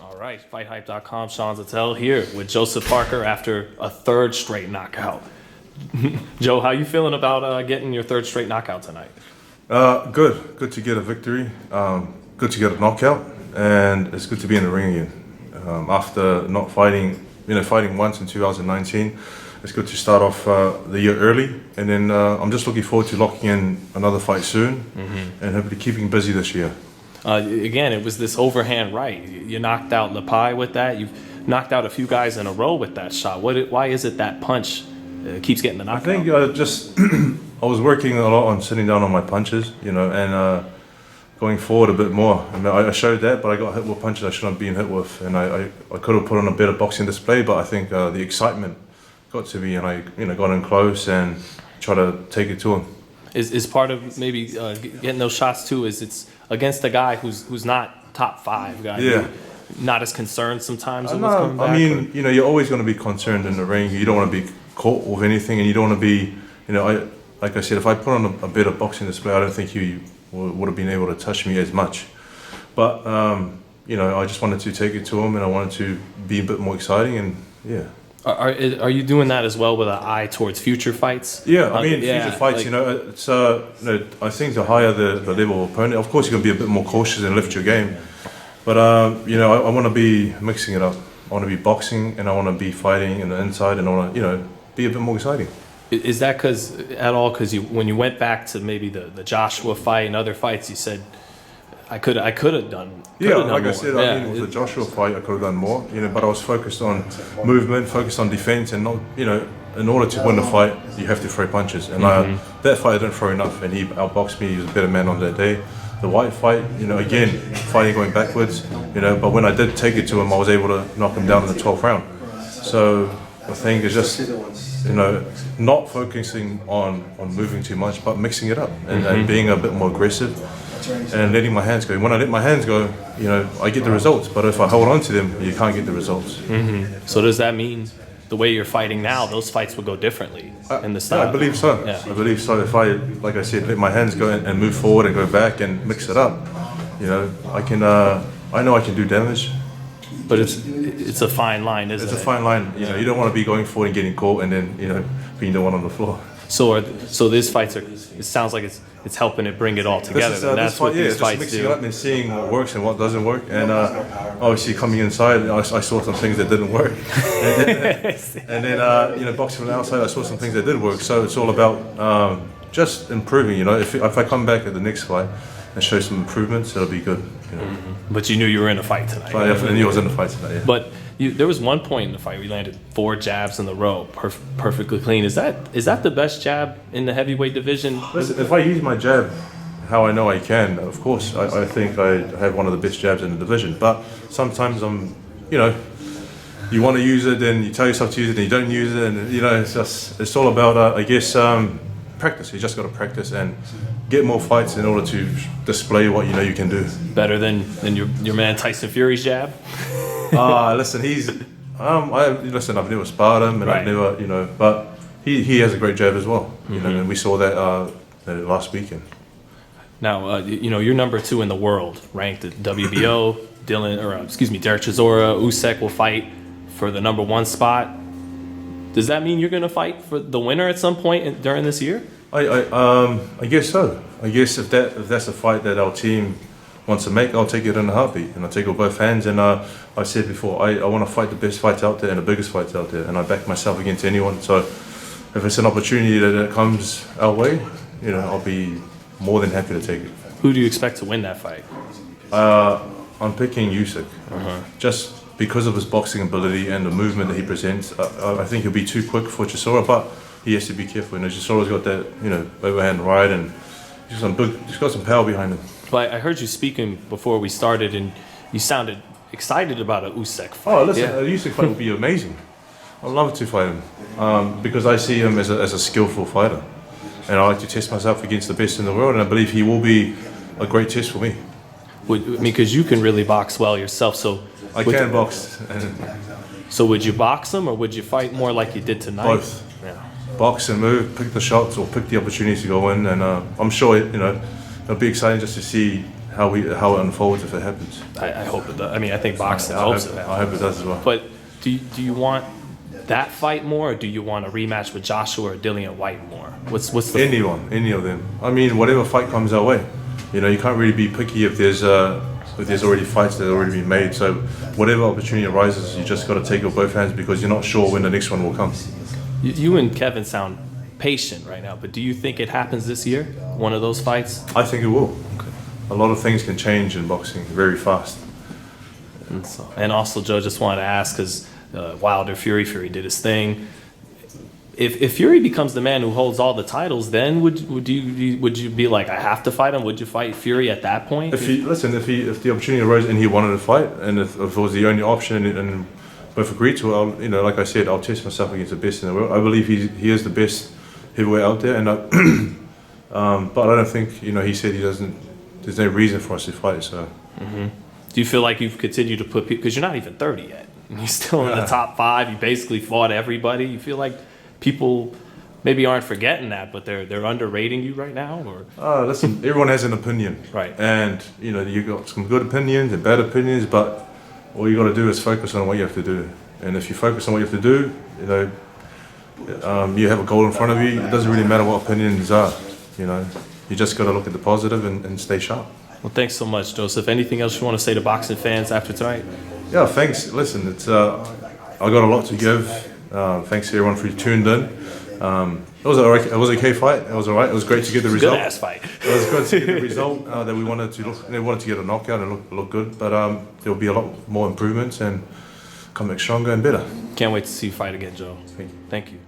All right, FightHype.com, Sean Zattel here with Joseph Parker after a third straight knockout. Joe, how you feeling about getting your third straight knockout tonight? Good. Good to get a victory. Good to get a knockout, and it's good to be in the ring again. After not fighting, fighting once in 2019, it's good to start off the year early, and then I'm just looking forward to locking in another fight soon, and hopefully keeping busy this year. Again, it was this overhand right. You knocked out Lepai with that. You've knocked out a few guys in a row with that shot. Why is it that punch keeps getting the knockout? I think just I was working a lot on sitting down on my punches, and going forward a bit more. I mean, I showed that, but I got hit with punches I shouldn't have been hit with, and I could have put on a better boxing display. But I think the excitement got to me, and I got in close and tried to take it to him. Is part of maybe getting those shots too? Is it's against a guy who's not top 5 guy? Yeah. Not as concerned sometimes. Coming back, I mean, you're always going to be concerned in the ring. You don't want to be caught with anything, and you don't want to be, like I said, if I put on a better boxing display, I don't think you would have been able to touch me as much. But I just wanted to take it to him, and I wanted to be a bit more exciting, and yeah. Are you doing that as well with an eye towards future fights? Yeah, I mean, future fights, it's I think the higher the level of opponent, of course you're going to be a bit more cautious and lift your game. But, I want to be mixing it up. I want to be boxing, and I want to be fighting in the inside, and I want to, be a bit more exciting. Is that because when you went back to maybe the Joshua fight and other fights, you said, I could have done. I said, I mean, with the Joshua fight, I could have done more. But I was focused on movement, focused on defense, and not. In order to win the fight, you have to throw punches. And that fight, I didn't throw enough, and he outboxed me. He was a better man on that day. The White fight, again, fighting going backwards. But when I did take it to him, I was able to knock him down in the 12th round. So the thing is just, not focusing on moving too much, but mixing it up and being a bit more aggressive. And letting my hands go. When I let my hands go, I get the results. But if I hold on to them, you can't get the results. So does that mean the way you're fighting now, those fights will go differently in the style? I believe so. Yeah. I believe so. If I, like I said, let my hands go and move forward and go back and mix it up, I can. I know I can do damage. But it's a fine line, isn't it? It's a fine line. You don't want to be going forward and getting caught and then being the one on the floor. So these fights it sounds like it's helping it bring it all together. That's what these fights mixing do. It up and seeing what works and what doesn't work. And obviously coming inside, I saw some things that didn't work. and then boxing from the outside, I saw some things that did work. So it's all about just improving. If I come back at the next fight and show some improvements, it'll be good. But you knew you were in a fight tonight. I definitely knew I was in a fight tonight. Yeah. But there was one point in the fight where you landed 4 jabs in a row, perfectly clean. Is that the best jab in the heavyweight division? Listen, if I use my jab how I know I can, of course, I think I have one of the best jabs in the division. But sometimes you want to use it, and you tell yourself to use it, and you don't use it, and it's all about practice. You just got to practice and get more fights in order to display what you can do. Better than your man Tyson Fury's jab. Listen, I've never sparred him, and I've never, but he has a great jab as well. And we saw that last weekend. Now, you're number 2 in the world, ranked at WBO. Derek Chisora, Usyk will fight for the number 1 spot. Does that mean you're going to fight for the winner at some point during this year? I guess so. I guess if that's a fight that our team wants to make, I'll take it in a heartbeat, and I'll take it with both hands. And I said before, I want to fight the best fights out there and the biggest fights out there, and I back myself against anyone. So if it's an opportunity that comes our way, I'll be more than happy to take it. Who do you expect to win that fight? I'm picking Usyk, just because of his boxing ability and the movement that he presents. I think he'll be too quick for Chisora, but he has to be careful. Chisora's got that overhand right, and he's got some power behind him. But I heard you speaking before we started, and you sounded excited about a Usyk fight. Oh, listen, a Usyk fight would be amazing. I'd love to fight him because I see him as a skillful fighter, and I like to test myself against the best in the world, and I believe he will be a great test for me. Because you can really box well yourself, so I can box. So would you box him, or would you fight more like you did tonight? Both. Yeah. Box and pick the shots or pick the opportunities to go in, and I'm sure it'll be exciting just to see how it unfolds if it happens. I hope it does. I mean, I think boxing hopes it. I hope it does as well. But do you want that fight more, or do you want a rematch with Joshua or Dillian White more? What's the any of them? I mean, whatever fight comes our way. You know, you can't really be picky if there's already fights that have already been made. So whatever opportunity arises, you just got to take it with both hands because you're not sure when the next one will come. You and Kevin sound patient right now, but do you think it happens this year? One of those fights? I think it will. Okay. A lot of things can change in boxing very fast. And also, Joe, just wanted to ask, because Wilder, Fury did his thing. If Fury becomes the man who holds all the titles, then would you be like, I have to fight him? Would you fight Fury at that point? If the opportunity arose and he wanted to fight, and if it was the only option, and both agreed to it, you know, like I said, I'll test myself against the best in the world. I believe he is the best heavyweight out there, and but I don't think, you know, he said he doesn't. There's no reason for us to fight. So. Mm-hmm. Do you feel like you've continued to put people, because you're not even 30 yet, and you're still in the top 5. You basically fought everybody. You feel like people maybe aren't forgetting that, but they're underrating you right now, or? Listen, everyone has an opinion, right? And you know, you got some good opinions and bad opinions, but all you got to do is focus on what you have to do. And if you focus on what you have to do, you know, you have a goal in front of you. It doesn't really matter what opinions are. You know, you just got to look at the positive and stay sharp. Well, thanks so much, Joseph. Anything else you want to say to boxing fans after tonight? Yeah, thanks. Listen, it's I got a lot to give. Thanks to everyone for tuned in. It was a okay fight. It was alright. It was great to get the result. Good ass fight. It was good to get the result that we wanted to look. They wanted to get a knockout and look good, but there'll be a lot more improvements and come back stronger and better. Can't wait to see you fight again, Joe. Thank you. Thank you.